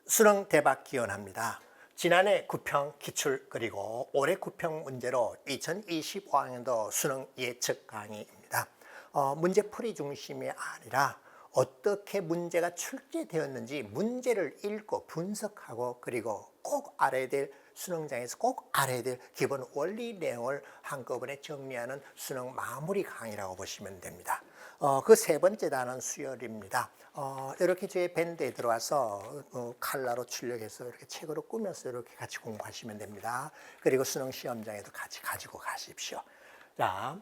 수능 대박 기원합니다. 지난해 구평 기출 그리고 올해 구평 문제로 2025학년도 수능 예측 강의입니다. 문제풀이 중심이 아니라 어떻게 문제가 출제되었는지 문제를 읽고 분석하고 그리고 꼭 알아야 될 수능장에서 꼭 알아야 될 기본 원리 내용을 한꺼번에 정리하는 수능 마무리 강의라고 보시면 됩니다. 그 세 번째 단어는 수열입니다. 이렇게 저희 밴드에 들어와서 칼라로 출력해서 이렇게 책으로 꾸며서 이렇게 같이 공부하시면 됩니다. 그리고 수능 시험장에도 같이 가지고 가십시오. 자,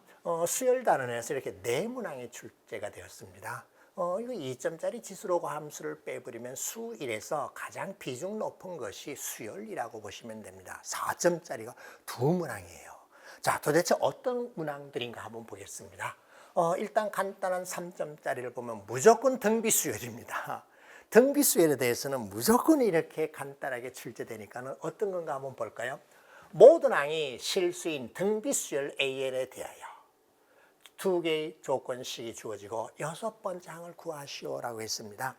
수열 단원에서 이렇게 네 문항이 출제가 되었습니다. 이거 2점짜리 지수로고 함수를 빼버리면 수1에서 가장 비중 높은 것이 수열이라고 보시면 됩니다. 4점짜리가 두 문항이에요. 자, 도대체 어떤 문항들인가 한번 보겠습니다. 일단 간단한 3점짜리를 보면 무조건 등비수열입니다. 등비수열에 대해서는 무조건 이렇게 간단하게 출제되니까 어떤 건가 한번 볼까요? 모든 항이 실수인 등비수열 AN에 대하여 두 개의 조건식이 주어지고 6번째 항을 구하시오라고 했습니다.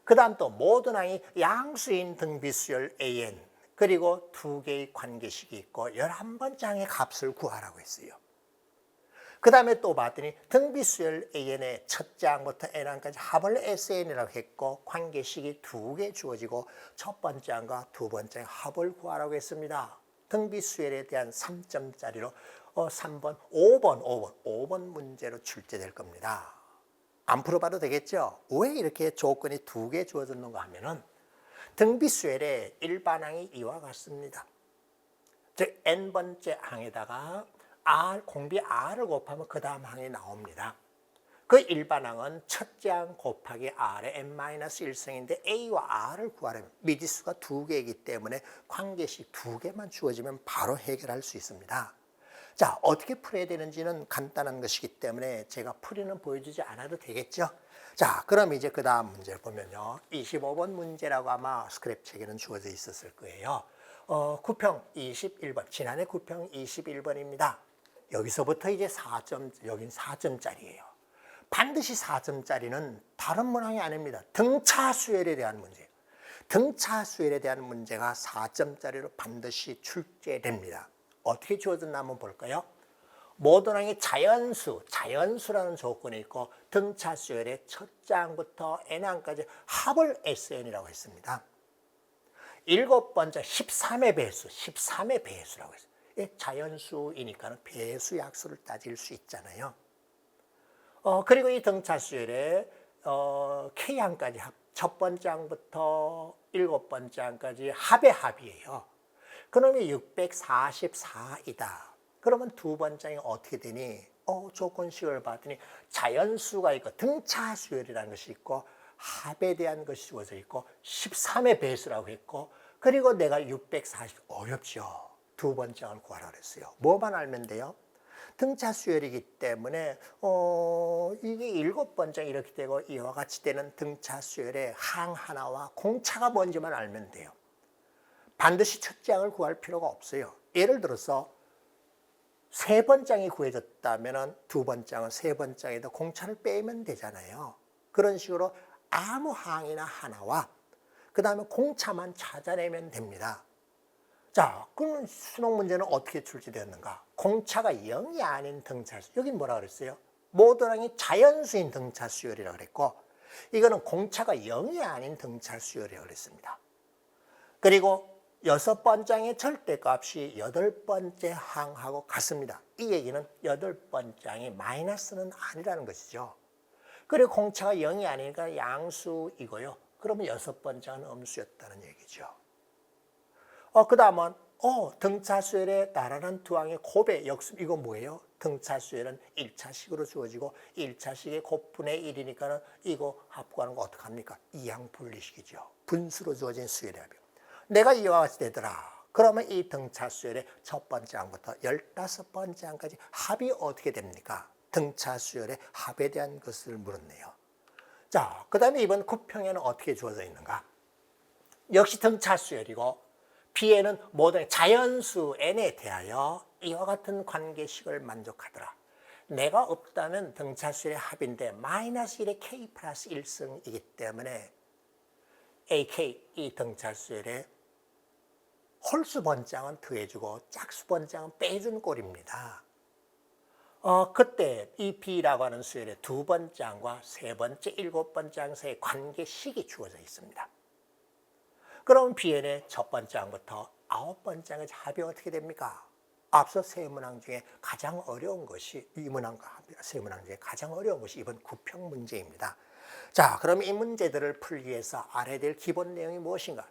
그 다음 또 모든 항이 양수인 등비수열 AN 그리고 두 개의 관계식이 있고 11번째 항의 값을 구하라고 했어요. 그 다음에 또 봤더니 등비수열 AN의 첫째 항부터 N항까지 합을 SN이라고 했고 관계식이 두 개 주어지고 첫 번째 항과 두 번째 항 합을 구하라고 했습니다. 등비수열에 대한 3점짜리로 3번, 5번 문제로 출제될 겁니다. 안 풀어봐도 되겠죠? 왜 이렇게 조건이 두 개 주어졌는가 하면은 등비수열의 일반항이 이와 같습니다. 즉 n번째 항에다가 공비 r을 곱하면 그 다음 항이 나옵니다. 그 일반항은 첫째 항 곱하기 r의 n-1승인데 a와 r을 구하려면 미지수가 두 개이기 때문에 관계식 두 개만 주어지면 바로 해결할 수 있습니다. 자, 어떻게 풀어야 되는지는 간단한 것이기 때문에 제가 풀이는 보여주지 않아도 되겠죠? 자, 그럼 이제 그 다음 문제를 보면요. 25번 문제라고 아마 스크랩 책에는 주어져 있었을 거예요. 구평 21번, 지난해 구평 21번입니다. 여기서부터 이제 4점, 여긴 4점짜리예요. 반드시 4점짜리는 다른 문항이 아닙니다. 등차 수열에 대한 문제예요. 등차 수열에 대한 문제가 4점짜리로 반드시 출제됩니다. 어떻게 주어졌나 한번 볼까요? 모든 항이 자연수라는 조건이 있고 등차 수열의 첫째 항부터 n항까지 합을 SN이라고 했습니다. 7번째 13의 배수라고 했어요. 자연수이니까 배수 약수를 따질 수 있잖아요. 그리고 이 등차 수열의 K항까지 첫 번째 항부터 7번째 항까지 합이에요. 그러면 644이다. 그러면 두 번째 항이 어떻게 되니? 조건식을 봤더니 자연수가 있고 등차 수열이라는 것이 있고 합에 대한 것이 주어져 있고 13의 배수라고 했고 그리고 내가 640 어렵죠. 두 번째 항을 구하라 그랬어요. 뭐만 알면 돼요? 등차 수열이기 때문에 이게 7번째 이렇게 되고 이와 같이 되는 등차 수열의 항 하나와 공차가 뭔지만 알면 돼요. 반드시 첫째 항을 구할 필요가 없어요. 예를 들어서 세 번째 항이 구해졌다면 두 번째 항은 세 번째 항에다 공차를 빼면 되잖아요. 그런 식으로 아무 항이나 하나와 그 다음에 공차만 찾아내면 됩니다. 자, 그럼 수능 문제는 어떻게 출제되었는가? 공차가 0이 아닌 등차수. 여긴 뭐라 그랬어요? 모든 항이 자연수인 등차수열이라고 그랬고 이거는 공차가 0이 아닌 등차수열이라고 그랬습니다. 그리고 6번째 항의 절대값이 8번째 항하고 같습니다. 이 얘기는 8번째 항이 마이너스는 아니라는 것이죠. 그리고 공차가 0이 아니니까 양수이고요. 그러면 6번째 항은 음수였다는 얘기죠. 그 다음은 등차수열에 따르는 두 항의 곱의 역수. 이거 뭐예요? 등차수열은 1차식으로 주어지고 1차식의 곱분의 1이니까 이거 합구하는 거 어떡합니까? 이항 분리식이죠. 분수로 주어진 수열의 합이요. 내가 이와 같이 되더라. 그러면 이 등차수열의 첫 번째 항부터 15번째 항까지 합이 어떻게 됩니까? 등차수열의 합에 대한 것을 물었네요. 자, 그 다음에 이번 구평에는 어떻게 주어져 있는가? 역시 등차수열이고 B에는 모든 자연수 N에 대하여 이와 같은 관계식을 만족하더라. 내가 없다면 등차수열의 합인데 마이너스 1의 K 플러스 1승이기 때문에 AK 이 등차수열에 홀수 번장은 더해주고 짝수 번장은 빼준 꼴입니다. 그때 이 B라고 하는 수열의 두 번장과 세 번째, 일곱 번장 사이의 관계식이 주어져 있습니다. 그럼 Bn의 첫 번장부터 아홉 번장의 합이 어떻게 됩니까? 앞서 세 문항 중에 가장 어려운 것이 이 문항과 세 문항 중에 가장 어려운 것이 이번 구평 문제입니다. 자, 그럼 이 문제들을 풀기 위해서 알아야 될 기본 내용이 무엇인가?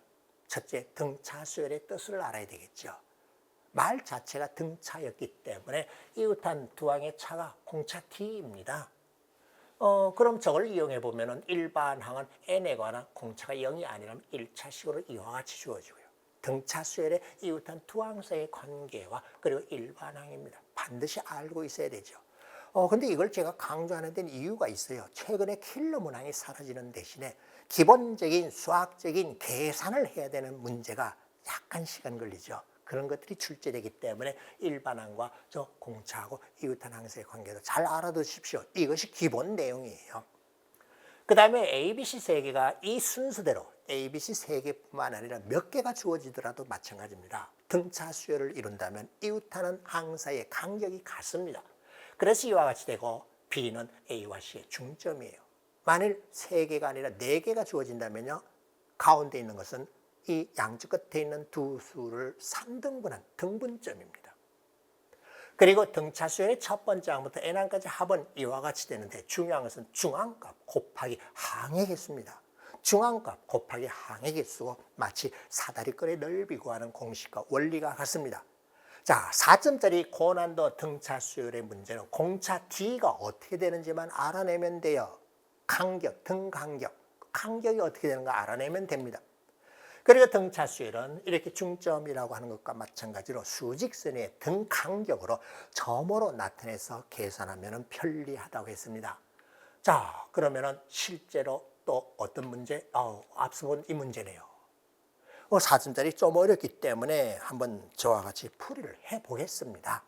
첫째, 등차 수열의 뜻을 알아야 되겠죠. 말 자체가 등차였기 때문에 이웃한 두 항의 차가 공차 T입니다. 그럼 저걸 이용해 보면은 일반항은 n에 관한 공차가 0이 아니라면 1차식으로 이와 같이 주어지고요. 등차 수열의 이웃한 두 항 사이의 관계와 그리고 일반항입니다. 반드시 알고 있어야 되죠. 근데 이걸 제가 강조하는 데는 이유가 있어요. 최근에 킬러 문항이 사라지는 대신에 기본적인 수학적인 계산을 해야 되는 문제가 약간 시간 걸리죠. 그런 것들이 출제되기 때문에 일반항과 저 공차하고 이웃한 항사의 관계도 잘 알아두십시오. 이것이 기본 내용이에요. 그 다음에 ABC 세 개가 이 순서대로 ABC 세 개뿐만 아니라 몇 개가 주어지더라도 마찬가지입니다. 등차 수열을 이룬다면 이웃하는 항사의 간격이 같습니다. 그래서 이와 같이 되고 B는 A와 C의 중점이에요. 만일 세 개가 아니라 네 개가 주어진다면요. 가운데 있는 것은 이 양쪽 끝에 있는 두 수를 3등분한 등분점입니다. 그리고 등차 수열의 첫 번째 항부터 n항까지 합은 이와 같이 되는데 중요한 것은 중앙값 곱하기 항의 개수입니다. 중앙값 곱하기 항의 개수고 마치 사다리꼴의 넓이 구하는 공식과 원리가 같습니다. 자, 4점짜리 고난도 등차 수열의 문제는 공차 D가 어떻게 되는지만 알아내면 돼요. 간격, 등 간격, 간격이 어떻게 되는가 알아내면 됩니다. 그리고 등차 수열은 이렇게 중점이라고 하는 것과 마찬가지로 수직선의 등 간격으로 점으로 나타내서 계산하면 편리하다고 했습니다. 자, 그러면은 실제로 또 어떤 문제? 앞서 본 이 문제네요. 4점짜리 좀 어렵기 때문에 한번 저와 같이 풀이를 해보겠습니다.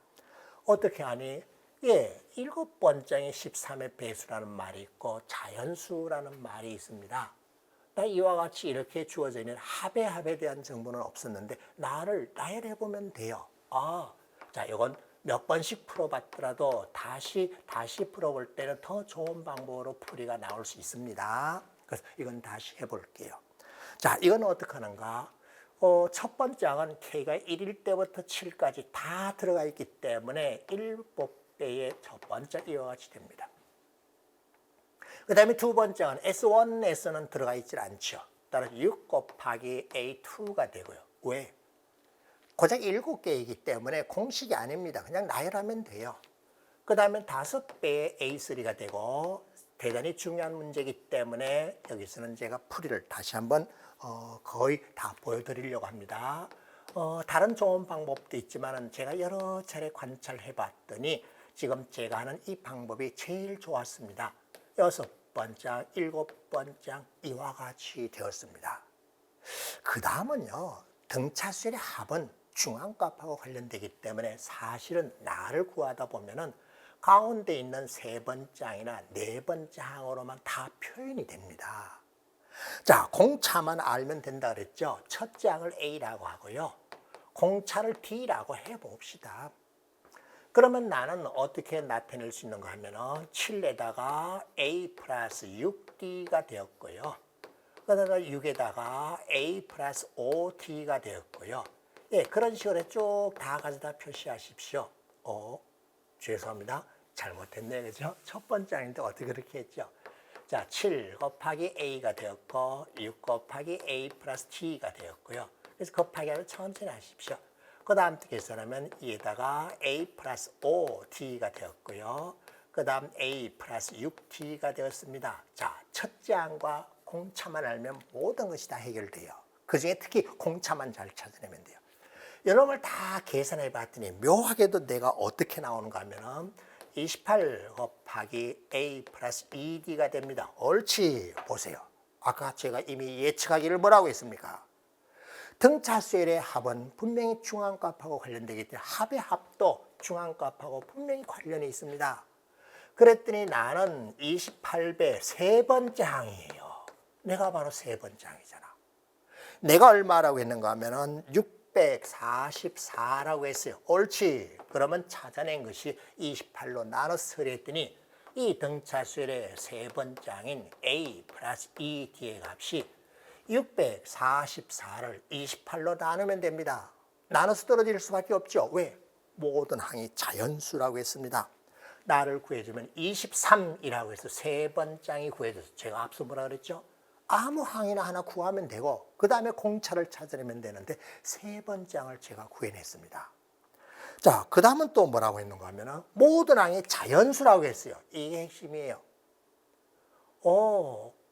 어떻게 하니? 예, 7번장에 13의 배수라는 말이 있고 자연수라는 말이 있습니다. 이와 같이 이렇게 주어져 있는 합에 대한 정보는 없었는데 나를 나열해보면 돼요. 자, 이건 몇 번씩 풀어봤더라도 다시 풀어볼 때는 더 좋은 방법으로 풀이가 나올 수 있습니다. 그래서 이건 다시 해볼게요. 자, 이건 어떻게 하는가? 첫 번째 항은 K가 1일 때부터 7까지 다 들어가 있기 때문에 7배의 첫 번째 이와 같이 됩니다. 그 다음에 두 번째 항은 S1, S는 들어가 있질 않죠. 따라서 6 곱하기 A2가 되고요. 왜? 고작 7개이기 때문에 공식이 아닙니다. 그냥 나열하면 돼요. 그 다음에 5배의 A3가 되고 대단히 중요한 문제이기 때문에 여기서는 제가 풀이를 다시 한번 거의 다 보여드리려고 합니다. 다른 좋은 방법도 있지만 제가 여러 차례 관찰해 봤더니 지금 제가 하는 이 방법이 제일 좋았습니다. 6번장, 7번장 이와 같이 되었습니다. 그 다음은요. 등차 수열의 합은 중앙값하고 관련되기 때문에 사실은 나를 구하다 보면은 가운데 있는 세 번장이나 네 번장으로만 다 표현이 됩니다. 자, 공차만 알면 된다 그랬죠. 첫째 항을 A라고 하고요. 공차를 D라고 해봅시다. 그러면 나는 어떻게 나타낼 수 있는가 하면 7에다가 A 플러스 6D가 되었고요. 그다음에 6에다가 A 플러스 5D가 되었고요. 예, 그런 식으로 쭉 다 가져다 표시하십시오. 죄송합니다. 잘못했네요. 그죠? 첫 번째 아닌데 어떻게 그렇게 했죠? 자, 7 곱하기 A가 되었고 6 곱하기 A 플러스 T가 되었고요. 그래서 곱하기 하면 천천히 하십시오. 그 다음 계산하면 2에다가 A 플러스 5T가 되었고요. 그 다음 A 플러스 6T가 되었습니다. 자, 첫째 항과 공차만 알면 모든 것이 다 해결돼요. 그중에 특히 공차만 잘 찾아내면 돼요. 이런 걸 다 계산해 봤더니 묘하게도 내가 어떻게 나오는가 하면 28 곱하기 A 플러스 2D가 됩니다. 옳지. 보세요. 아까 제가 이미 예측하기를 뭐라고 했습니까? 등차 수열의 합은 분명히 중앙값하고 관련되기 때문에 합의 합도 중앙값하고 분명히 관련이 있습니다. 그랬더니 나는 28배 세 번째 항이에요. 내가 바로 세 번째 항이잖아. 내가 얼마라고 했는가 하면은 644라고 했어요. 옳지. 그러면 찾아낸 것이 28로 나눠서 처리했더니 이 등차수열의 세 번째인 a 플러스 2t의 값이 644를 28로 나누면 됩니다. 나눠서 떨어질 수밖에 없죠. 왜? 모든 항이 자연수라고 했습니다. 나를 구해주면 23이라고 해서 세 번째이 구해줘서 제가 앞서 뭐라 그랬죠? 아무 항이나 하나 구하면 되고 그 다음에 공차를 찾아내면 되는데 세 번째 항을 제가 구해냈습니다. 자, 그 다음은 또 뭐라고 했는가 하면 모든 항이 자연수라고 했어요. 이게 핵심이에요.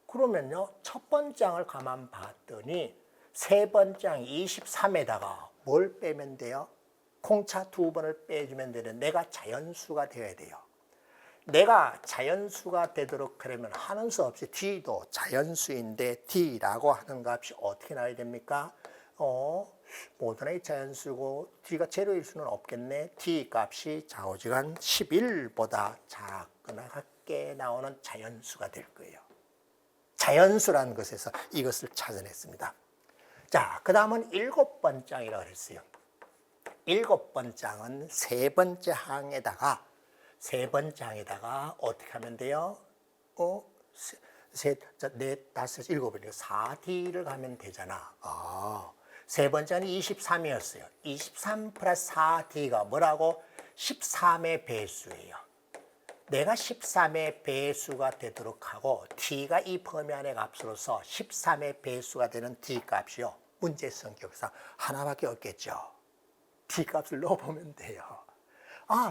그러면요 첫 번째 항을 가만 봤더니 세 번째 항 23에다가 뭘 빼면 돼요? 공차 두 번을 빼주면 되는 내가 자연수가 되어야 돼요. 내가 자연수가 되도록 하려면 하는 수 없이 D도 자연수인데 D라고 하는 값이 어떻게 나와야 됩니까? 모든 의 자연수고 D가 제로일 수는 없겠네. D 값이 좌우지간 11보다 작거나 같게 나오는 자연수가 될 거예요. 자연수라는 것에서 이것을 찾아냈습니다. 자, 그 다음은 7번째 항이라고 했어요. 7번째 항은 세 번째 항에다가 어떻게 하면 돼요? 넷, 다섯, 일곱이니까 4D를 가면 되잖아. 세 번째는 23이었어요. 23 플러스 4D가 뭐라고? 13의 배수예요. 내가 13의 배수가 되도록 하고 T가 이 범위 안의 값으로서 13의 배수가 되는 D 값이요. 문제 성격상 하나밖에 없겠죠. D 값을 넣어보면 돼요.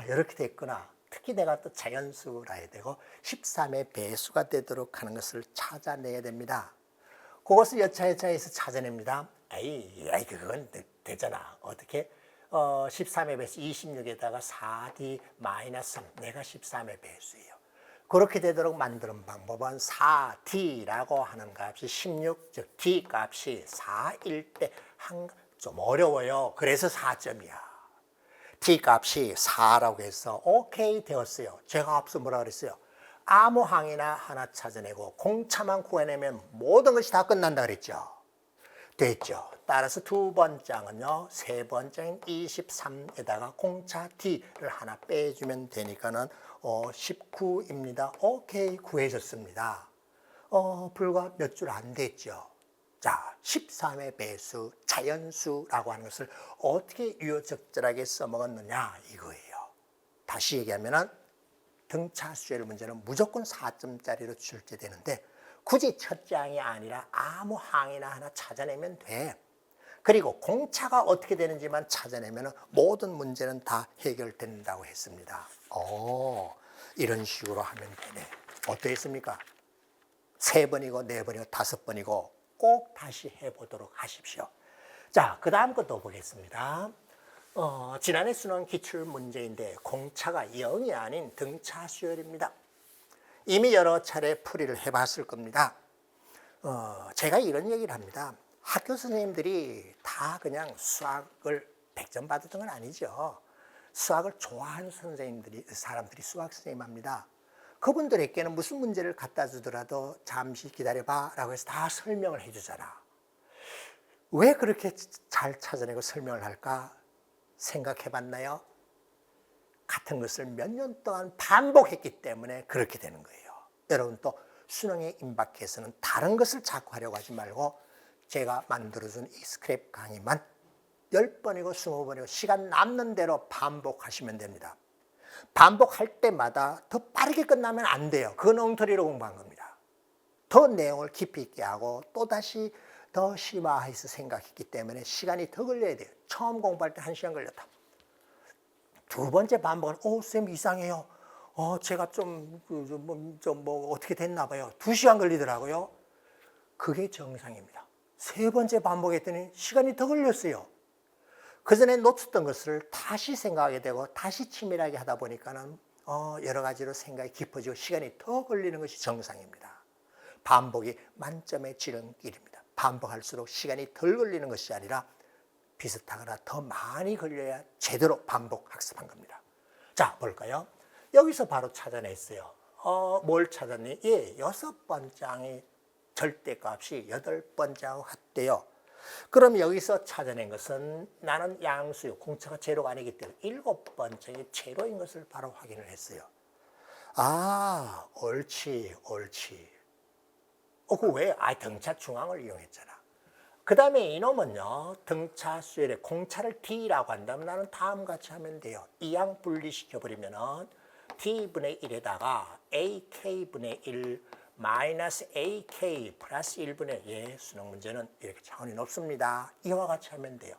이렇게 됐구나. 특히 내가 또 자연수라 해야 되고 13의 배수가 되도록 하는 것을 찾아내야 됩니다. 그것을 여차여차해서 찾아냅니다. 그건 되잖아. 어떻게? 13의 배수 26에다가 4D 마이너스 3 내가 13의 배수예요. 그렇게 되도록 만드는 방법은 4D라고 하는 값이 16, 즉 D 값이 4일 때 좀 어려워요. 그래서 4점이야. D 값이 4라고 해서 오케이 되었어요. 제가 앞서 뭐라 그랬어요? 아무 항이나 하나 찾아내고 공차만 구해내면 모든 것이 다 끝난다 그랬죠. 됐죠. 따라서 두 번째 항은요. 세 번째인 23에다가 공차 D를 하나 빼주면 되니까는 19입니다. 오케이 구해졌습니다. 불과 몇 줄 안 됐죠. 자, 13의 배수, 자연수라고 하는 것을 어떻게 유효적절하게 써먹었느냐 이거예요. 다시 얘기하면은 등차수열 문제는 무조건 4점짜리로 출제되는데 굳이 첫째 항이 아니라 아무 항이나 하나 찾아내면 돼. 그리고 공차가 어떻게 되는지만 찾아내면 모든 문제는 다 해결된다고 했습니다. 이런 식으로 하면 되네. 어떠했습니까? 3번이고 4번이고 5번이고 꼭 다시 해보도록 하십시오. 자, 그 다음 것도 보겠습니다. 지난해 수능 기출 문제인데 공차가 0이 아닌 등차 수열입니다. 이미 여러 차례 풀이를 해봤을 겁니다. 제가 이런 얘기를 합니다. 학교 선생님들이 다 그냥 수학을 100점 받았던 건 아니죠. 수학을 좋아하는 사람들이 수학 선생님 합니다. 그분들에게는 무슨 문제를 갖다 주더라도 잠시 기다려봐 라고 해서 다 설명을 해주잖아. 왜 그렇게 잘 찾아내고 설명을 할까 생각해 봤나요? 같은 것을 몇 년 동안 반복했기 때문에 그렇게 되는 거예요. 여러분 또 수능에 임박해서는 다른 것을 자꾸 하려고 하지 말고 제가 만들어준 이 스크랩 강의만 10번이고 20번이고 시간 남는 대로 반복하시면 됩니다. 반복할 때마다 더 빠르게 끝나면 안 돼요. 그건 엉터리로 공부한 겁니다. 더 내용을 깊이 있게 하고 또다시 더 심화해서 생각했기 때문에 시간이 더 걸려야 돼요. 처음 공부할 때 1시간 걸렸다. 두 번째 반복은 쌤 이상해요. 제가 좀 어떻게 됐나 봐요. 2시간 걸리더라고요. 그게 정상입니다. 세 번째 반복했더니 시간이 더 걸렸어요. 그 전에 놓쳤던 것을 다시 생각하게 되고 다시 치밀하게 하다 보니까는 여러 가지로 생각이 깊어지고 시간이 더 걸리는 것이 정상입니다. 반복이 만점의 지름길입니다. 반복할수록 시간이 덜 걸리는 것이 아니라 비슷하거나 더 많이 걸려야 제대로 반복 학습한 겁니다. 자, 볼까요? 여기서 바로 찾아냈어요. 뭘 찾았니? 6번째 항의 절대값이 8번째하고 같대요. 그럼 여기서 찾아낸 것은 나는 양수요. 공차가 제로가 아니기 때문에 7번째가 제로인 것을 바로 확인을 했어요. 아, 옳지, 옳지. 그 왜? 등차 중앙을 이용했잖아. 그 다음에 이놈은요, 등차 수열에 공차를 D라고 한다면 나는 다음과 같이 하면 돼요. 이항 분리시켜버리면은 D분의 1에다가 AK분의 1 마이너스 AK 플러스 1분의 수능 문제는 이렇게 차원이 높습니다. 이와 같이 하면 돼요.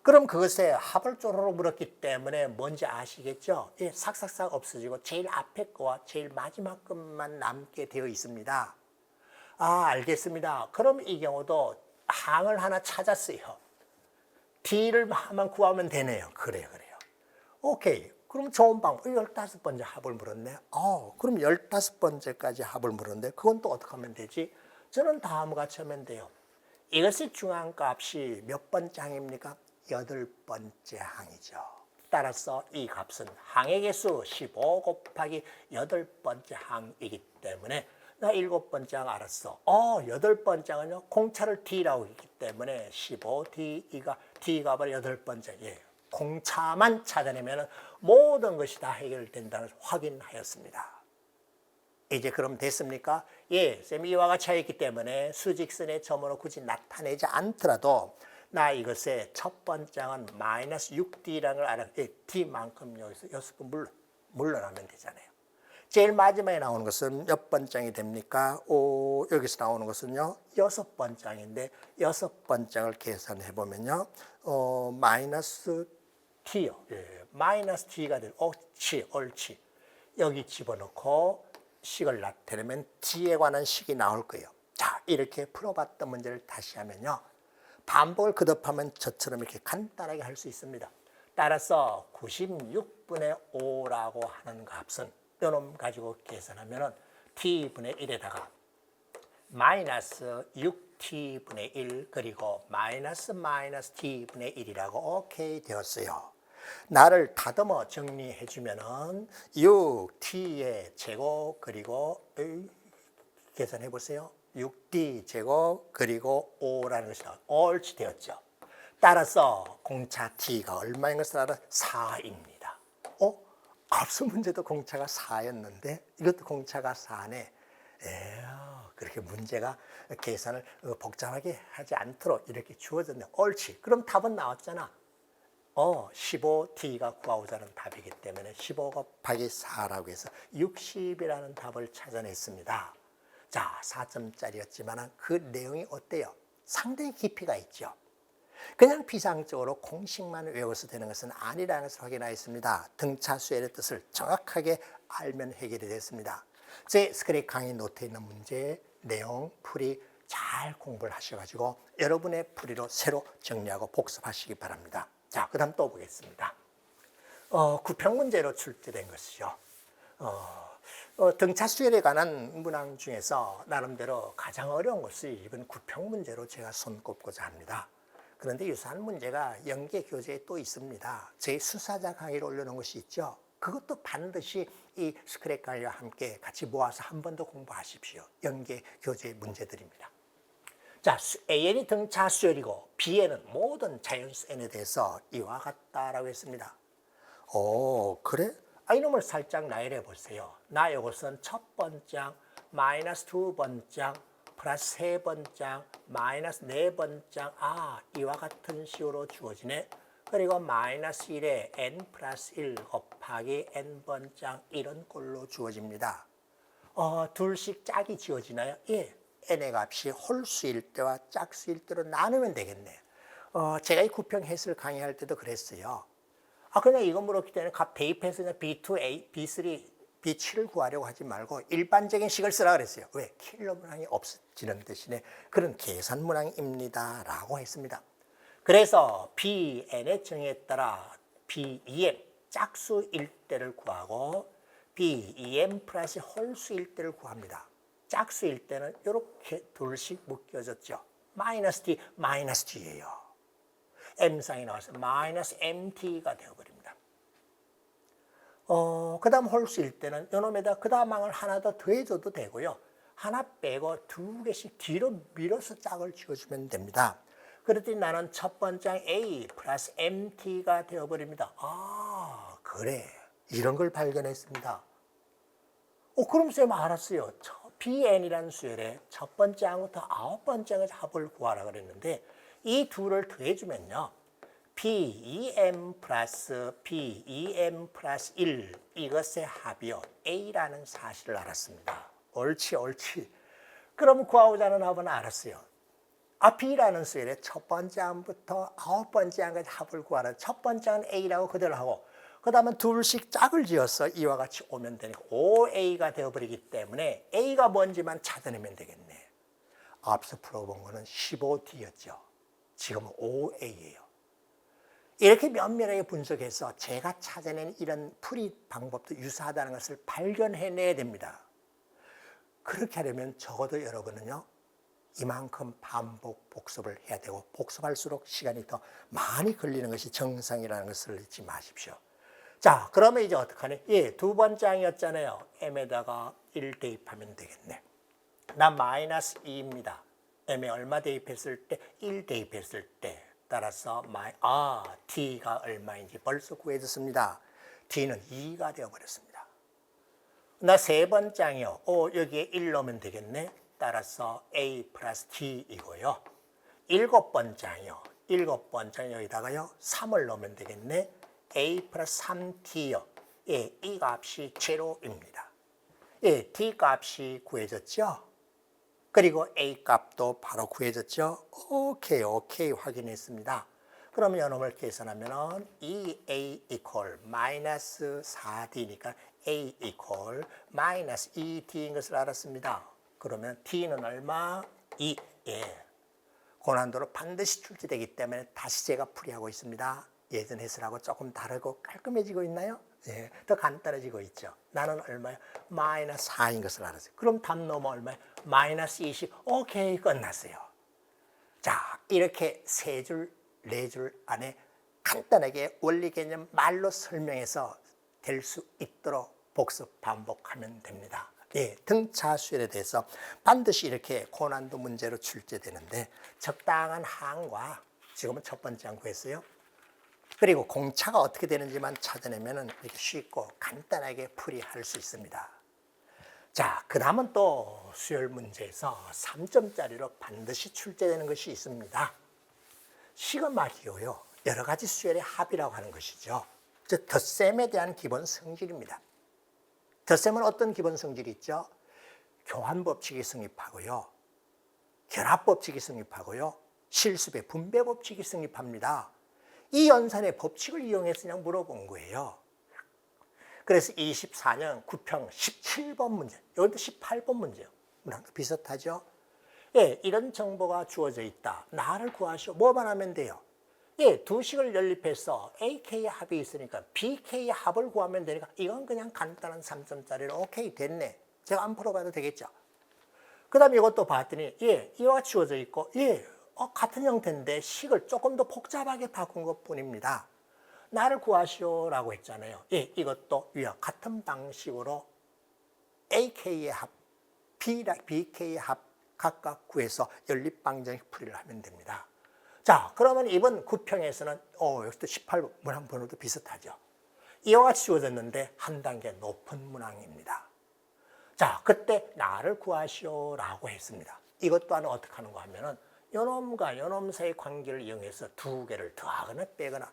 그럼 그것에 합을 쪼로로 물었기 때문에 뭔지 아시겠죠? 예, 삭삭삭 없어지고 제일 앞에 거와 제일 마지막 것만 남게 되어 있습니다. 아, 알겠습니다. 그럼 이 경우도 항을 하나 찾았어요. D를 하면 구하면 되네요. 그래요. 오케이. 그럼 좋은 방법. 15번째 합을 물었네. 그럼 15번째까지 합을 물었는데 그건 또 어떻게 하면 되지? 저는 다음과 같이 하면 돼요. 이것의 중앙값이 몇 번째 항입니까? 8번째 항이죠. 따라서 이 값은 항의 개수 15 곱하기 8번째 항이기 때문에 나 7번째 항 알았어. 8번째 항은요, 공차를 D라고 했기 때문에 15D가 D값을 8번째. 예. 공차만 찾아내면 모든 것이 다 해결된다는 것을 확인하였습니다. 이제 그럼 됐습니까? 예, 쌤이 이와 같이 하였기 때문에 수직선의 점으로 굳이 나타내지 않더라도 나 이것의 첫 번째 항은 마이너스 6D라는 걸 알아. 예, D만큼 여기서 6번 물러나면 되잖아요. 제일 마지막에 나오는 것은 몇 번장이 됩니까? 여기서 나오는 것은요, 6번장인데 6번장을 계산해 보면요, 마이너스 T요. 예, 마이너스 T가 될. 옳지. 여기 집어넣고 식을 나타내면 T에 관한 식이 나올 거예요. 자, 이렇게 풀어봤던 문제를 다시 하면요, 반복을 거듭하면 저처럼 이렇게 간단하게 할 수 있습니다. 따라서 96분의 5라고 하는 값은 이놈 가지고 계산하면 T분의 1에다가 마이너스 6T분의 1 그리고 마이너스 T분의 1이라고 오케이 되었어요. 나를 다듬어 정리해 주면은 6T의 제곱 그리고 계산해 보세요. 6D 제곱 그리고 5라는 것이 옳지 되었죠. 따라서 공차 T가 얼마인 것을 알아? 4입니다. 앞서 문제도 공차가 4였는데 이것도 공차가 4네. 그렇게 문제가 계산을 복잡하게 하지 않도록 이렇게 주어졌네. 옳지. 그럼 답은 나왔잖아. 15T가 구하고자 하는 답이기 때문에 15 곱하기 4라고 해서 60이라는 답을 찾아냈습니다. 자, 4점짜리였지만 그 내용이 어때요? 상당히 깊이가 있죠. 그냥 비상적으로 공식만 외워서 되는 것은 아니라는 것을 확인하였습니다. 등차 수열의 뜻을 정확하게 알면 해결이 됐습니다. 제 스크랩 강의 노트에 있는 문제, 내용, 풀이 잘 공부를 하셔가지고 여러분의 풀이로 새로 정리하고 복습하시기 바랍니다. 자, 그 다음 또 보겠습니다. 구평 문제로 출제된 것이죠. 등차 수열에 관한 문항 중에서 나름대로 가장 어려운 것이 이번 구평 문제로 제가 손꼽고자 합니다. 그런데 유사한 문제가 연계 교재에 또 있습니다. 제 수사자 강의를 올려놓은 것이 있죠. 그것도 반드시 이 스크랩 강의와 함께 같이 모아서 한 번 더 공부하십시오. 연계 교재의 문제들입니다. 자, An이 등차 수열이고 Bn은 모든 자연수 N에 대해서 이와 같다라고 했습니다. 그래? 이놈을 살짝 나열해 보세요. 나 이것은 첫 번장, 마이너스 두 번장, 플러스 세 번장, 마이너스 네 번장, 이와 같은 식으로 주어지네. 그리고 마이너스 1에 n 플러스 1 곱하기 n 번장 이런 꼴로 주어집니다. 둘씩 짝이 지어지나요? 예. n의 값이 홀수일 때와 짝수일 때로 나누면 되겠네. 제가 이 구평 해설 강의할 때도 그랬어요. 그냥 이거 물었기 때문에 값 대입해서 그냥 B2, A, B3, B7을 구하려고 하지 말고 일반적인 식을 쓰라 그랬어요. 왜? 킬러 문항이 없어지는 대신에 그런 계산 문항입니다. 라고 했습니다. 그래서 Bn의 정의에 따라 B2m 짝수일 때를 구하고 B2m 플러스 홀수일 때를 구합니다. 짝수일 때는 이렇게 둘씩 묶여졌죠. 마이너스 D, 마이너스 D예요. M상이 나와서 마이너스 MT가 되어버립니다. 그 다음 홀수일 때는 이놈에다 그 다음 항을 하나 더 더해줘도 되고요. 하나 빼고 두 개씩 뒤로 밀어서 짝을 지어주면 됩니다. 그랬더니 나는 첫 번째 A 플러스 MT가 되어버립니다. 아, 그래. 이런 걸 발견했습니다. 그럼 쌤 알았어요. BN이라는 수열의 첫 번째 항부터 아홉 번째 항의 합을 구하라 그랬는데 이 둘을 더해주면요. BEM 플러스 BEM 플러스 1 이것의 합이요. A라는 사실을 알았습니다. 옳지, 옳지. 그럼 구하고자 하는 합은 알았어요. B라는 수열의 첫 번째 항부터 아홉 번째 항까지 합을 구하라. 첫 번째 항은 A라고 그대로 하고 그 다음에 둘씩 짝을 지어서 이와 같이 오면 되니까 OA가 되어버리기 때문에 A가 뭔지만 찾아내면 되겠네. 앞서 풀어본 거는 15D였죠. 지금은 OA예요. 이렇게 면밀하게 분석해서 제가 찾아낸 이런 풀이 방법도 유사하다는 것을 발견해내야 됩니다. 그렇게 하려면 적어도 여러분은요. 이만큼 반복 복습을 해야 되고 복습할수록 시간이 더 많이 걸리는 것이 정상이라는 것을 잊지 마십시오. 자, 그러면 이제 어떡하니? 예, 두 번째 항이었잖아요. m에다가 1 대입하면 되겠네. 나 마이너스 2입니다. m에 얼마 대입했을 때? 1 대입했을 때. 따라서 t가 얼마인지 벌써 구해졌습니다. t는 2가 되어버렸습니다. 나 세 번째 항이요. 여기에 1 넣으면 되겠네. 따라서 a 플러스 t이고요. 일곱 번째 항이요. 일곱 번째 항 여기다가요. 3을 넣으면 되겠네. a 플러스 3t요. 예, 이 값이 제로입니다. 예, d 값이 구해졌죠. 그리고 a 값도 바로 구해졌죠. 오케이 확인했습니다. 그러면 이놈을 계산하면 2a 이퀄 마이너스 4d니까 a 이퀄 마이너스 2d인 것을 알았습니다. 그러면 t는 얼마? 2. 예. 고난도로 반드시 출제되기 때문에 다시 제가 풀이하고 있습니다. 예전 해설하고 조금 다르고 깔끔해지고 있나요? 예, 더 간단해지고 있죠. 나는 얼마야? 마이너스 4인 것을 알았어요. 그럼 답 넘어 얼마야? 마이너스 20. 오케이, 끝났어요. 자, 이렇게 세 줄, 네 줄 안에 간단하게 원리 개념 말로 설명해서 될 수 있도록 복습 반복하면 됩니다. 예, 등차 수열에 대해서 반드시 이렇게 고난도 문제로 출제되는데 적당한 항과 지금은 첫 번째 항 구했어요. 그리고 공차가 어떻게 되는지만 찾아내면 이렇게 쉽고 간단하게 풀이할 수 있습니다. 자, 그 다음은 또 수열 문제에서 3점짜리로 반드시 출제되는 것이 있습니다. 시그마기호요. 여러 가지 수열의 합이라고 하는 것이죠. 즉, 덧셈에 대한 기본 성질입니다. 덧셈은 어떤 기본 성질이 있죠? 교환법칙이 성립하고요. 결합법칙이 성립하고요. 실수배 분배법칙이 성립합니다. 이 연산의 법칙을 이용해서 그냥 물어본 거예요. 그래서 24년 9평 17번 문제, 여기도 18번 문제요. 비슷하죠? 예, 이런 정보가 주어져 있다. 나를 구하시오. 뭐만 하면 돼요? 예, 두 식을 연립해서 AK의 합이 있으니까 BK의 합을 구하면 되니까 이건 그냥 간단한 3점짜리로 오케이 됐네. 제가 안 풀어봐도 되겠죠? 그 다음에 이것도 봤더니 예, 이와 같이 주어져 있고 예, 같은 형태인데 식을 조금 더 복잡하게 바꾼 것뿐입니다. 나를 구하시오라고 했잖아요. 예, 이것도 위와 같은 방식으로 AK의 합, BK의 합 각각 구해서 연립방정식 풀이를 하면 됩니다. 자, 그러면 이번 9평에서는 여기도 18번 문항 번호도 비슷하죠. 이와 같이 주어졌는데 한 단계 높은 문항입니다. 자, 그때 나를 구하시오라고 했습니다. 이것 또한 어떻게 하는 거 하면은 요놈과 요놈 사이의 관계를 이용해서 두 개를 더하거나 빼거나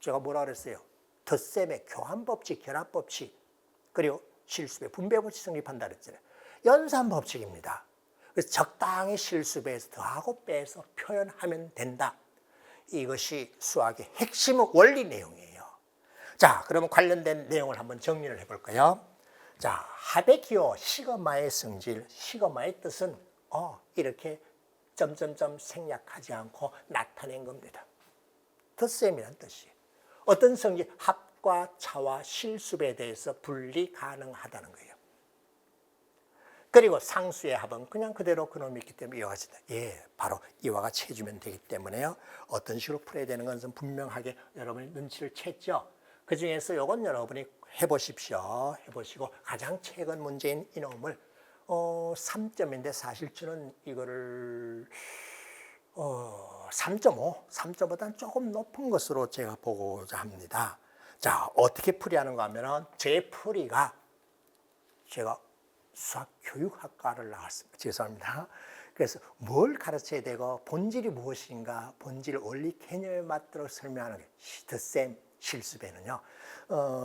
제가 뭐라 그랬어요? 덧셈의 교환법칙, 결합법칙 그리고 실수배, 분배법칙 성립한다 그랬잖아요. 연산법칙입니다. 그래서 적당히 실수배에서 더하고 빼서 표현하면 된다. 이것이 수학의 핵심 원리 내용이에요. 자, 그러면 관련된 내용을 한번 정리를 해볼까요? 자, 합의 기호, 시그마의 성질, 시그마의 뜻은 이렇게 점점점 생략하지 않고 나타낸 겁니다. 덧셈이란 뜻이 어떤 성질, 합과 차와 실수배에 대해서 분리 가능하다는 거예요. 그리고 상수의 합은 그냥 그대로 그놈이 있기 때문에 이와 같이 예, 바로 이와 같이 해주면 되기 때문에요. 어떤 식으로 풀어야 되는 것은 분명하게 여러분이 눈치를 챘죠. 그 중에서 이건 여러분이 해보십시오. 해보시고 가장 최근 문제인 이놈을 3점인데 사실 저는 이거를 3.5보다는 조금 높은 것으로 제가 보고자 합니다. 자, 어떻게 풀이하는가 하면은 제 풀이가 제가 수학교육학과를 나왔습니다. 죄송합니다. 그래서 뭘 가르쳐야 되고 본질이 무엇인가, 본질 원리 개념에 맞도록 설명하는 게 덧셈 실습에는요.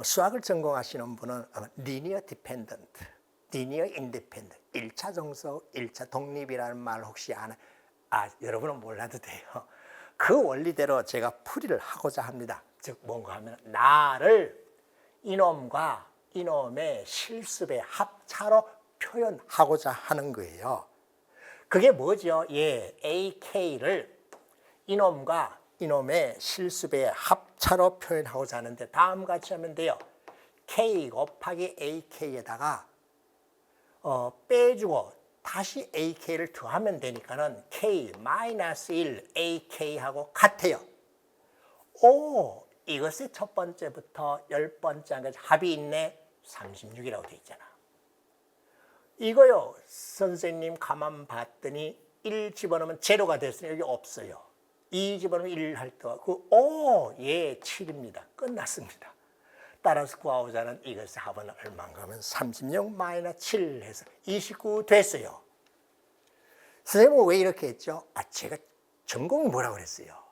수학을 전공하시는 분은 리니어 디펜던트, 리니어 인디펜던트, 1차 정석, 1차 독립이라는 말 혹시 아나? 여러분은 몰라도 돼요. 그 원리대로 제가 풀이를 하고자 합니다. 즉 뭔가 하면 나를 이놈과 이놈의 실습의 합차로 표현하고자 하는 거예요. 그게 뭐죠? 예, AK를 이놈과 이놈의 실습의 합차로 표현하고자 하는데 다음과 같이 하면 돼요. K 곱하기 AK에다가 빼주고 다시 AK를 더하면 되니까는 K-1 AK하고 같아요. 오, 이것의 첫 번째부터 10번째까지 합이 있네. 36이라고 돼 있잖아. 이거요, 선생님 가만 봤더니 1 집어넣으면 제로가 됐으니 여기 없어요. 2 집어넣으면 1 할 때, 예, 7입니다. 끝났습니다. 따라서 구하고자 하는 이것의 합은 얼마인가 하면 36-7 해서 29 됐어요. 선생님은 왜 이렇게 했죠? 제가 전공이 뭐라고 그랬어요?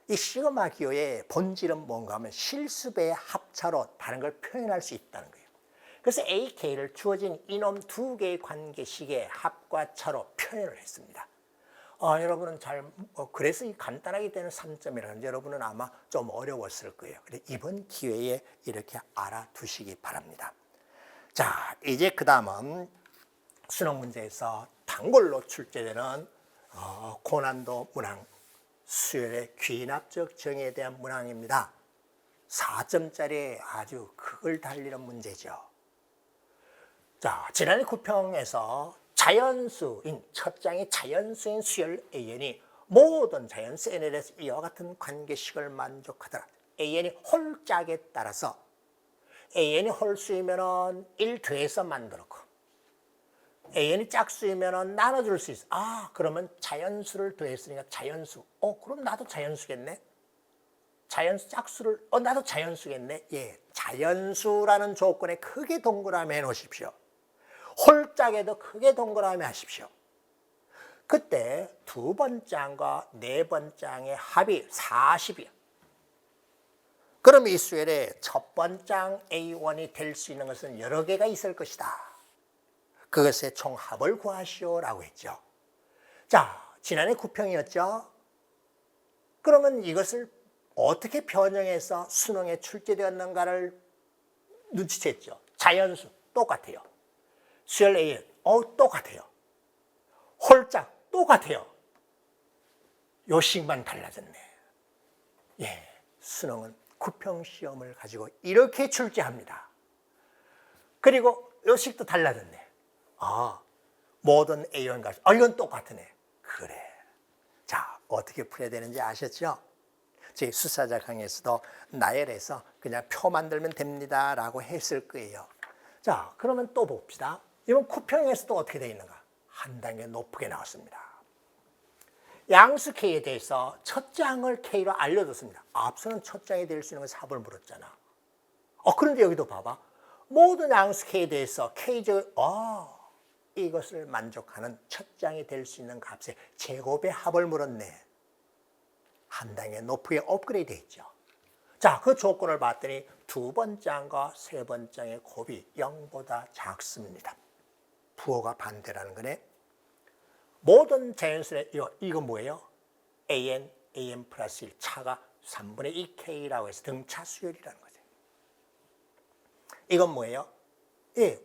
이 시그마 기호의 본질은 뭔가 하면 실습의 합차로 다른 걸 표현할 수 있다는 거예요. 그래서 AK를 주어진 이놈 두 개의 관계식의 합과 차로 표현을 했습니다. 여러분은 그래서 이 간단하게 되는 3점이라는 여러분은 아마 좀 어려웠을 거예요. 그래서 이번 기회에 이렇게 알아두시기 바랍니다. 자, 이제 그 다음은 수능 문제에서 단골로 출제되는 고난도 문항, 수열의 귀납적 정의에 대한 문항입니다. 4점짜리 아주 극을 달리는 문제죠. 자, 지난해 9평에서 자연수인 첫 장의 자연수인 수열 AN이 모든 자연수 N에 대해서 이와 같은 관계식을 만족하더라. AN이 홀짝에 따라서 AN이 홀수이면 1 더해서 만들었고 AN이 짝수이면 나눠줄 수 있어. 그러면 자연수를 더했으니까 자연수. 그럼 나도 자연수겠네. 자연수 짝수를 나도 자연수겠네. 예, 자연수라는 조건에 크게 동그라미 해놓으십시오. 홀짝에도 크게 동그라미 하십시오. 그때 두 번장과 네 번장의 합이 40이야. 그럼 이 수열의 첫 번장 A1이 될 수 있는 것은 여러 개가 있을 것이다. 그것의 총합을 구하시오라고 했죠. 자, 지난해 9평이었죠. 그러면 이것을 어떻게 변형해서 수능에 출제되었는가를 눈치챘죠. 자연수 똑같아요. 수열 A 똑같아요. 홀짝 똑같아요. 요식만 달라졌네. 예, 수능은 9평 시험을 가지고 이렇게 출제합니다. 그리고 요식도 달라졌네. 모든 A원과 이건 똑같으네. 그래. 자, 어떻게 풀어야 되는지 아셨죠? 제 수사자 강의에서도 나열해서 그냥 표 만들면 됩니다 라고 했을 거예요. 자, 그러면 또 봅시다. 이번 9평에서도 어떻게 되어 있는가? 한 단계 높게 나왔습니다. 양수 K에 대해서 첫 장을 K로 알려줬습니다. 앞서는 첫 장이 될 수 있는 건 4번을 물었잖아. 그런데 여기도 봐봐. 모든 양수 K에 대해서 K제곱, 이것을 만족하는 첫 장이 될 수 있는 값의 제곱의 합을 물었네. 한 단계 높게 업그레이드 했죠. 자, 그 조건을 봤더니 두 번장과 세 번장의 곱이 0보다 작습니다. 부호가 반대라는 거네. 모든 자연수의 이거 뭐예요? AN 플러스 1 차가 3분의 2K라고 해서 등차 수열이라는 거죠. 이건 뭐예요? 예,